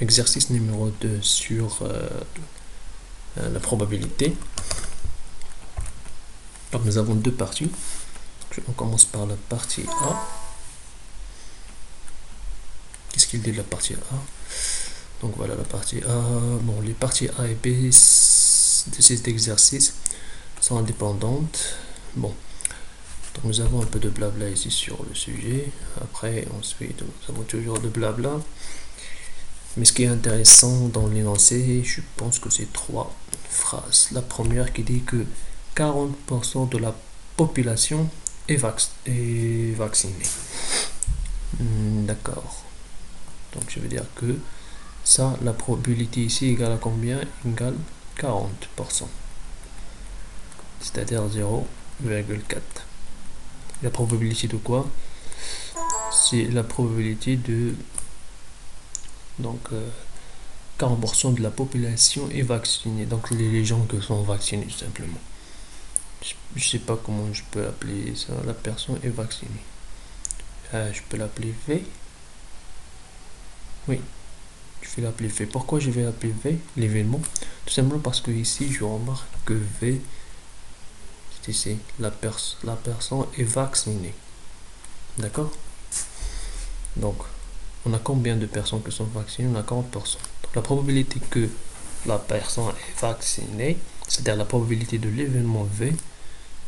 Exercice numéro 2 sur la probabilité. Donc nous avons deux parties. On commence par la partie A. Qu'est-ce qu'il dit de la partie A? Donc voilà la partie A. Bon, les parties A et B de cet exercice sont indépendantes. Bon, donc nous avons un peu de blabla ici sur le sujet. Après, ensuite, nous avons toujours de blabla. Mais ce qui est intéressant dans l'énoncé, je pense que c'est trois phrases. La première qui dit que 40% de la population est vaccinée. D'accord. Donc je veux dire que ça, la probabilité ici égale à combien? Égale 40%. C'est-à-dire 0,4. La probabilité de quoi? C'est la probabilité de... Donc 40% de la population est vaccinée. Donc les gens qui sont vaccinés tout simplement. Je sais pas comment je peux appeler ça. La personne est vaccinée. Je peux l'appeler V. Oui, je vais l'appeler V. Pourquoi je vais appeler V l'événement? Tout simplement parce que ici je remarque que V, c'est ici, la personne est vaccinée. D'accord? Donc, on a combien de personnes qui sont vaccinées? On a 40%. Donc, la probabilité que la personne est vaccinée, c'est-à-dire la probabilité de l'événement V,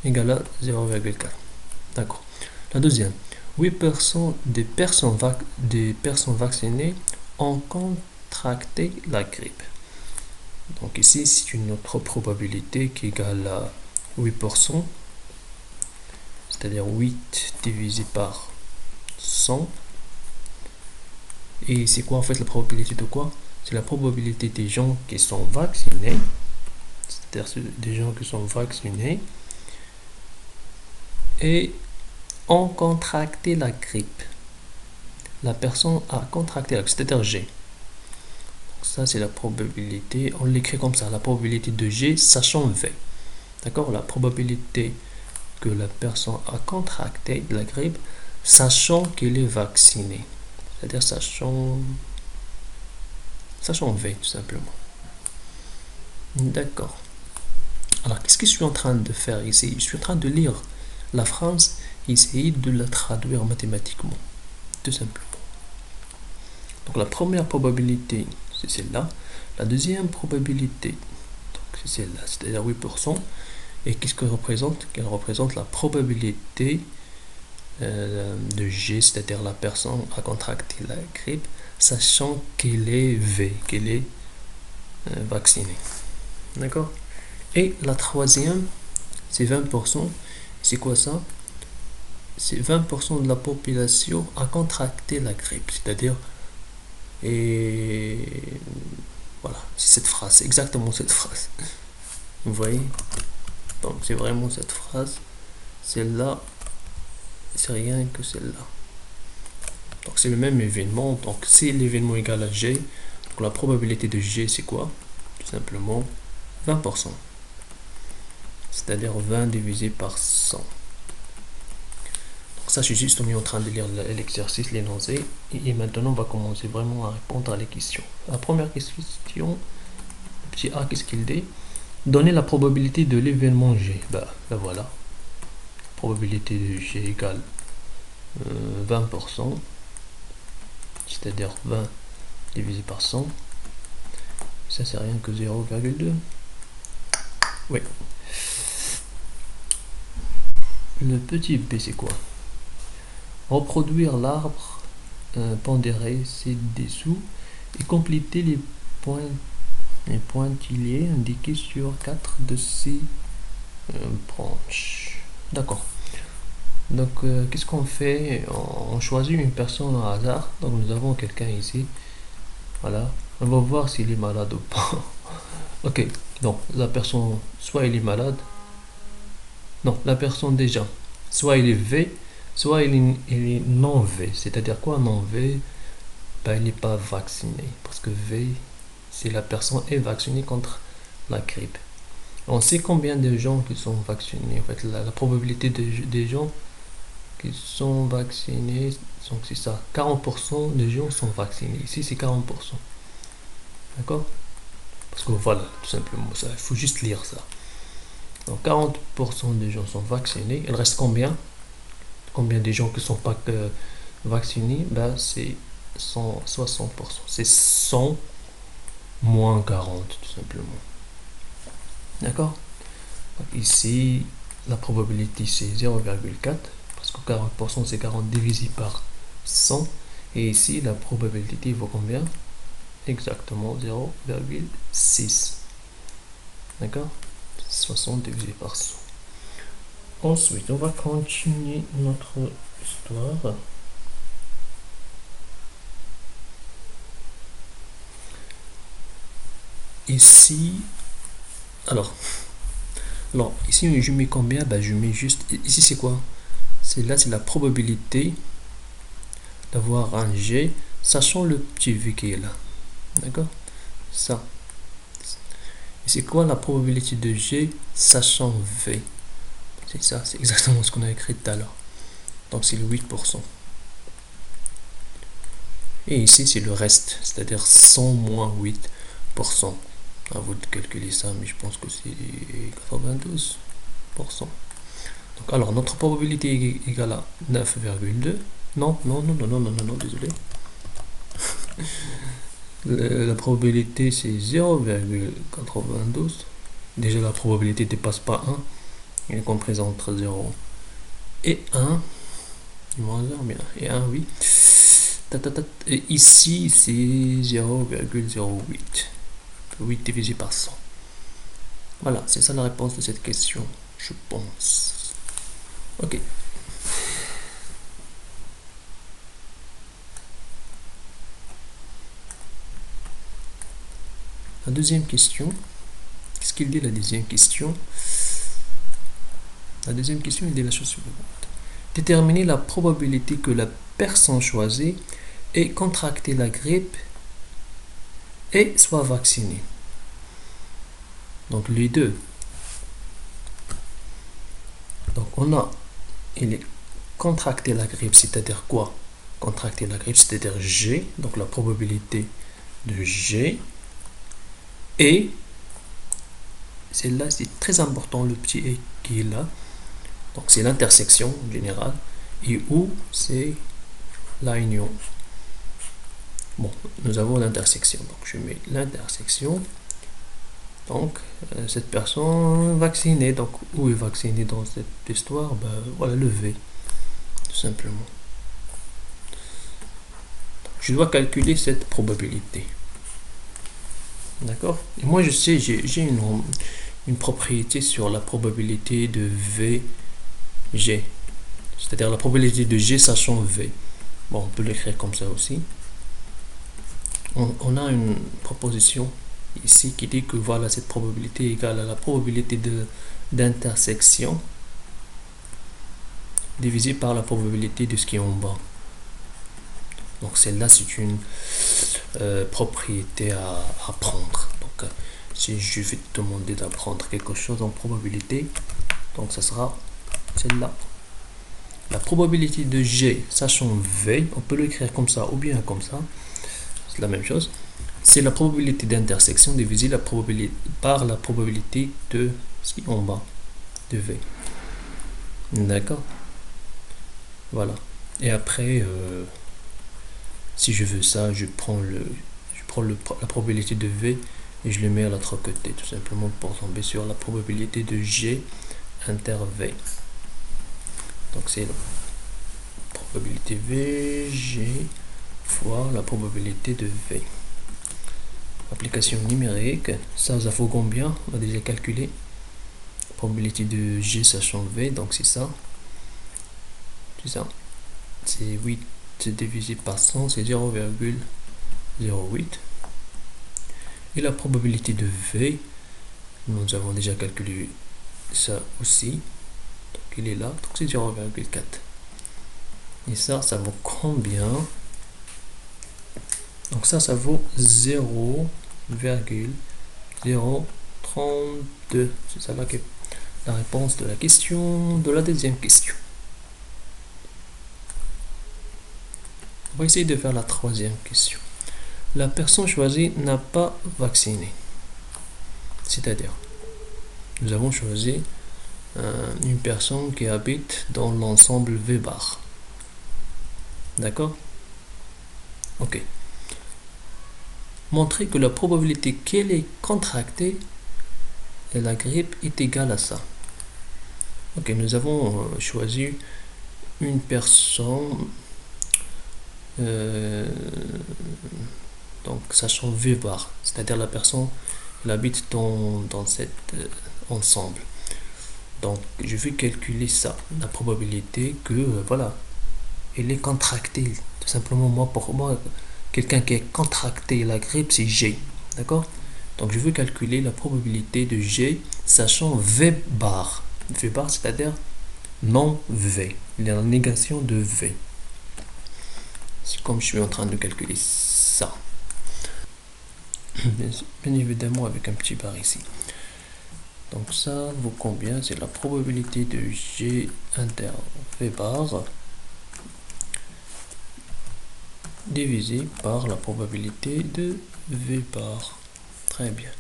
égale à 0,4. D'accord. La deuxième, 8% des personnes vaccinées ont contracté la grippe. Donc ici, c'est une autre probabilité qui égale à 8%, c'est-à-dire 8 divisé par 100. Et c'est quoi en fait la probabilité de quoi? C'est la probabilité des gens qui sont vaccinés, c'est-à-dire des gens qui sont vaccinés et ont contracté la grippe. La personne a contracté la grippe, c'est-à-dire G. Donc ça, c'est la probabilité. On l'écrit comme ça, la probabilité de G sachant V. D'accord? La probabilité que la personne a contracté la grippe sachant qu'elle est vaccinée. C'est-à-dire sachant V, tout simplement. D'accord. Alors, qu'est-ce que je suis en train de faire ici? Je suis en train de lire la phrase et essayer de la traduire mathématiquement. Tout simplement. Donc, la première probabilité, c'est celle-là. La deuxième probabilité, c'est celle-là, c'est-à-dire 8%. Et qu'est-ce qu'elle représente? Elle représente la probabilité de G, c'est-à-dire la personne a contracté la grippe, sachant qu'elle est V, qu'elle est vaccinée. D'accord? Et la troisième, c'est 20%. C'est quoi ça? C'est 20% de la population a contracté la grippe, c'est-à-dire, et voilà, c'est cette phrase, c'est exactement cette phrase. Vous voyez? Donc c'est vraiment cette phrase. Celle-là, c'est rien que celle-là. Donc c'est le même événement. Donc si l'événement est égal à G, donc la probabilité de G c'est quoi? Tout simplement 20%. C'est-à-dire 20 divisé par 100. Donc ça, je suis juste en train de lire l'exercice, l'énoncé. Et maintenant, on va commencer vraiment à répondre à les questions. La première question, petit A, qu'est-ce qu'il dit? Donner la probabilité de l'événement G. Ben voilà. Probabilité de G égale 20%. C'est-à-dire 20 divisé par 100. Ça, c'est rien que 0,2. Oui. Le petit b, c'est quoi? Reproduire l'arbre pondéré ci-dessous et compléter les pointillés indiqués sur 4 de ces branches. D'accord. Donc, qu'est-ce qu'on fait? On choisit une personne au hasard. Donc, nous avons quelqu'un ici. Voilà. On va voir s'il est malade ou pas. Ok. Donc, la personne, soit il est malade. Non, la personne déjà. Soit il est V, soit il est non V. C'est-à-dire quoi non V? Ben, il n'est pas vacciné. Parce que V, c'est la personne est vaccinée contre la grippe. On sait combien de gens qui sont vaccinés. En fait, la probabilité des gens qui sont vaccinés, donc c'est ça. 40% des gens sont vaccinés. Ici, c'est 40%. D'accord? Parce que voilà, tout simplement, ça, il faut juste lire ça. Donc 40% des gens sont vaccinés. Il reste combien? Combien de gens qui ne sont pas vaccinés? Ben, c'est 160%. C'est 100 moins 40, tout simplement. D'accord? Ici, la probabilité c'est 0,4 parce que 40% c'est 40 divisé par 100. Et ici, la probabilité vaut combien? Exactement 0,6. D'accord? 60 divisé par 100. Ensuite, on va continuer notre histoire. Ici, alors ici je mets combien? Ben, je mets juste, ici c'est quoi? C'est la probabilité d'avoir un G, sachant le petit V qui est là. D'accord? Ça. Et c'est quoi la probabilité de G, sachant V? C'est ça, c'est exactement ce qu'on a écrit tout à l'heure. Donc c'est le 8%. Et ici c'est le reste, c'est-à-dire 100 moins 8%. À vous de calculer ça, mais je pense que c'est 92%. Donc, alors, notre probabilité est égale à 9,2. Non, désolé. La probabilité, c'est 0,92. Déjà, la probabilité ne dépasse pas 1. Elle est comprise entre 0 et 1. Moins 1, bien. Et 1, oui. Et ici, c'est 0,08. 8 divisé par 100. Voilà, c'est ça la réponse de cette question, je pense. Ok. La deuxième question. Qu'est-ce qu'il dit la deuxième question? La deuxième question, il dit la chose suivante. Déterminer la probabilité que la personne choisie ait contracté la grippe et soit vaccinée. Donc les deux. Donc on a, il est contracté la grippe, c'est-à-dire quoi? Contracter la grippe, c'est-à-dire G, donc la probabilité de G. Et celle-là, c'est très important, le petit et qui est là. Donc c'est l'intersection en général. Et où c'est la union. Bon, nous avons l'intersection. Donc je mets l'intersection. Donc cette personne vaccinée. Donc où est vaccinée dans cette histoire? Ben, voilà le V. Tout simplement. Donc, je dois calculer cette probabilité. D'accord? Et moi je sais, j'ai une propriété sur la probabilité de VG. C'est-à-dire la probabilité de G sachant V. Bon, on peut l'écrire comme ça aussi. On a une proposition ici qui dit que voilà, cette probabilité est égale à la probabilité d'intersection divisée par la probabilité de ce qui est en bas. Donc celle-là, c'est une propriété à apprendre. Donc si je vais te demander d'apprendre quelque chose en probabilité, donc ça sera celle-là. La probabilité de G sachant V, on peut l'écrire comme ça ou bien comme ça, c'est la même chose. C'est la probabilité d'intersection divisée par la probabilité de ce qui est en bas de V. D'accord? Voilà. Et après, si je veux ça, je prends la probabilité de V et je le mets à l'autre côté, tout simplement pour tomber sur la probabilité de G inter V. Donc c'est la probabilité VG fois la probabilité de V. Application numérique, ça vaut combien? On a déjà calculé. Probabilité de G sachant V, donc c'est ça. C'est ça. C'est 8 divisé par 100, c'est 0,08. Et la probabilité de V, nous avons déjà calculé ça aussi. Donc il est là, donc c'est 0,4. Et ça vaut combien? Donc ça vaut 0,032. C'est ça la réponse de la question, de la deuxième question. On va essayer de faire la troisième question. la personne choisie n'a pas vacciné. C'est-à-dire, nous avons choisi une personne qui habite dans l'ensemble V bar. D'accord? Ok. Montrer que la probabilité qu'elle ait contracté la grippe est égale à ça. Ok, nous avons choisi une personne, donc sachant V bar, c'est-à-dire la personne elle habite dans cet ensemble. Donc je vais calculer ça, la probabilité que voilà, elle est contractée. Tout simplement, pour moi, quelqu'un qui a contracté la grippe, c'est G. D'accord? Donc je veux calculer la probabilité de G sachant V bar. V bar, c'est-à-dire non V, la négation de V. C'est comme je suis en train de calculer ça. Bien évidemment avec un petit bar ici. Donc ça vaut combien? C'est la probabilité de G inter V bar divisé par la probabilité de V bar. Très bien.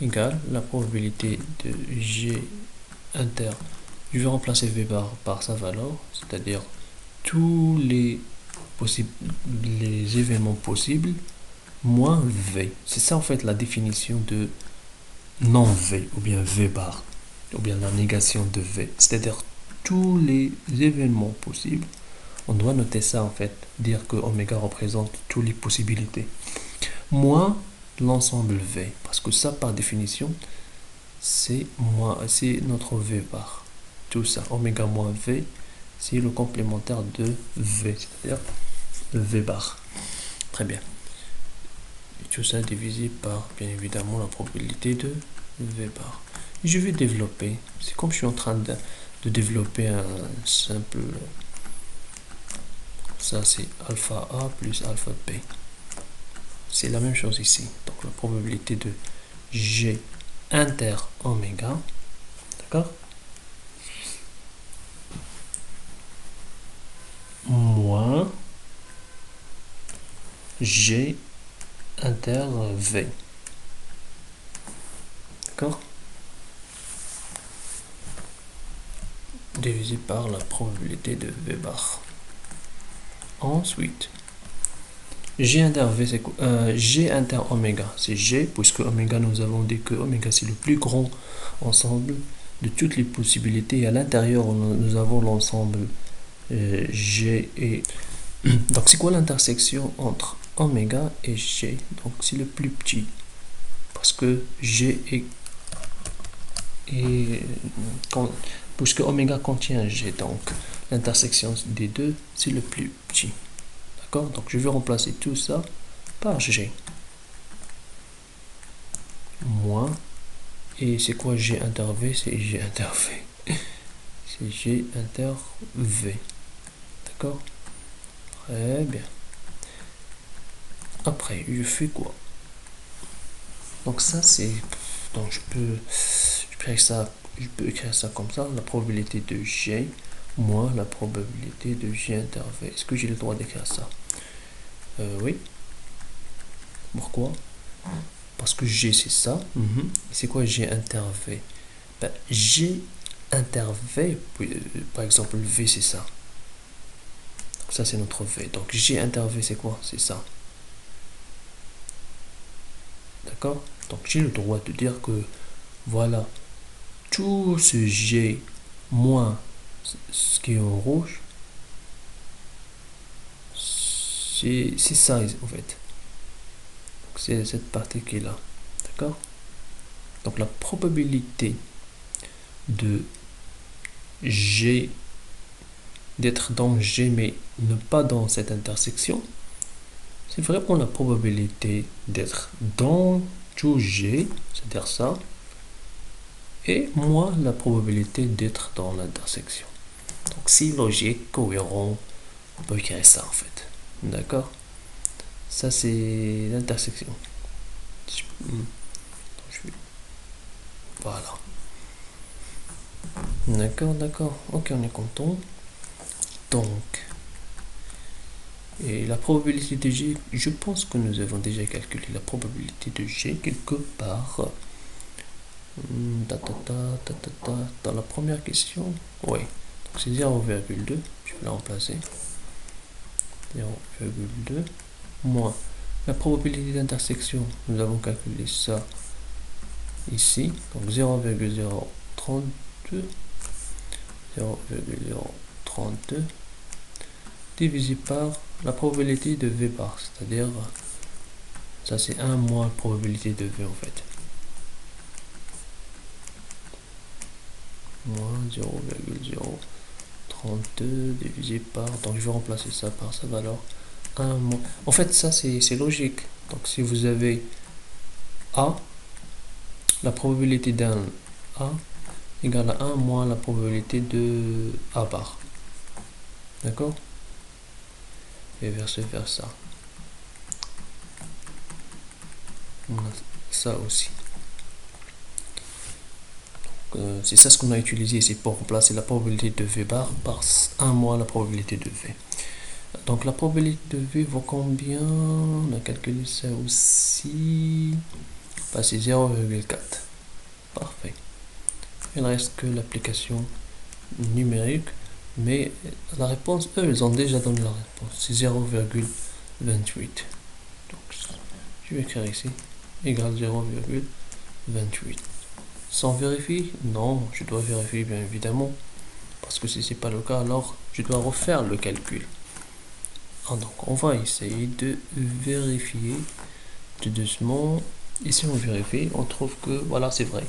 Égale la probabilité de G inter. Je vais remplacer V bar par sa valeur, c'est-à-dire tous les événements possibles moins V. C'est ça en fait la définition de non V ou bien V bar ou bien la négation de V. C'est-à-dire tous les événements possibles. On doit noter ça en fait, dire que oméga représente toutes les possibilités. Moins l'ensemble V, parce que ça par définition, c'est notre V bar. Tout ça, oméga moins V, c'est le complémentaire de V, c'est-à-dire le V bar. Très bien. Et tout ça divisé par, bien évidemment, la probabilité de V bar. Je vais développer, c'est comme je suis en train de développer un simple... Ça, c'est alpha A plus alpha B. C'est la même chose ici. Donc, la probabilité de G inter oméga, d'accord, moins G inter V. D'accord? Divisé par la probabilité de V bar. Ensuite, G inter V, c'est quoi? G inter oméga, c'est G, puisque oméga, nous avons dit que oméga, c'est le plus grand ensemble de toutes les possibilités. À l'intérieur, nous avons l'ensemble G et... Donc, c'est quoi l'intersection entre oméga et G? Donc, c'est le plus petit, parce que G puisque oméga contient G, donc l'intersection des deux, c'est le plus petit. D'accord? Donc je vais remplacer tout ça par G. Moins. Et c'est quoi G inter V? C'est G inter V. C'est G inter V. D'accord? Très bien. Après, je fais quoi? Donc ça, c'est... Donc je peux écrire ça comme ça. La probabilité de G moins la probabilité de G inter V. Est-ce que j'ai le droit d'écrire ça? Oui. Pourquoi? Parce que G c'est ça. C'est quoi G inter V? Ben, G inter V, par exemple V c'est ça. Donc ça c'est notre V. Donc G inter V c'est quoi? C'est ça. D'accord? Donc j'ai le droit de dire que voilà, tout ce G moins ce qui est en rouge, c'est ça en fait. C'est cette partie qui est là. D'accord? Donc la probabilité de G d'être dans G mais ne pas dans cette intersection, c'est vraiment la probabilité d'être dans tout G, c'est-à-dire ça, et moins la probabilité d'être dans l'intersection. Donc c'est logique, cohérent, on peut écrire ça en fait. D'accord? Ça c'est l'intersection. Voilà. D'accord. Ok, on est content. Donc, Et la probabilité de G, je pense que nous avons déjà calculé la probabilité de G quelque part. Dans la première question, oui, donc c'est 0,2, je vais la remplacer. 0,2 moins la probabilité d'intersection, nous avons calculé ça ici, donc 0,032 divisé par la probabilité de V bar, c'est-à-dire ça c'est 1 moins la probabilité de V en fait. Moins 0,032 divisé par, donc je vais remplacer ça par sa valeur 1 moins. En fait ça c'est logique, donc si vous avez A, la probabilité d'un A égale à 1 moins la probabilité de A bar. D'accord? Et vice versa. On a ça aussi. C'est ça ce qu'on a utilisé ici pour remplacer la probabilité de V bar par 1 moins la probabilité de V. Donc la probabilité de V vaut combien? On a calculé ça aussi. Bah, c'est 0,4. Parfait. Il ne reste que l'application numérique. Mais la réponse, eux, ils ont déjà donné la réponse. C'est 0,28. Donc, je vais écrire ici, égale 0,28. Sans vérifier? Non, je dois vérifier bien évidemment. Parce que si ce n'est pas le cas, alors je dois refaire le calcul. Donc, on va essayer de vérifier tout doucement. Ici, on vérifie, on trouve que, voilà, c'est vrai.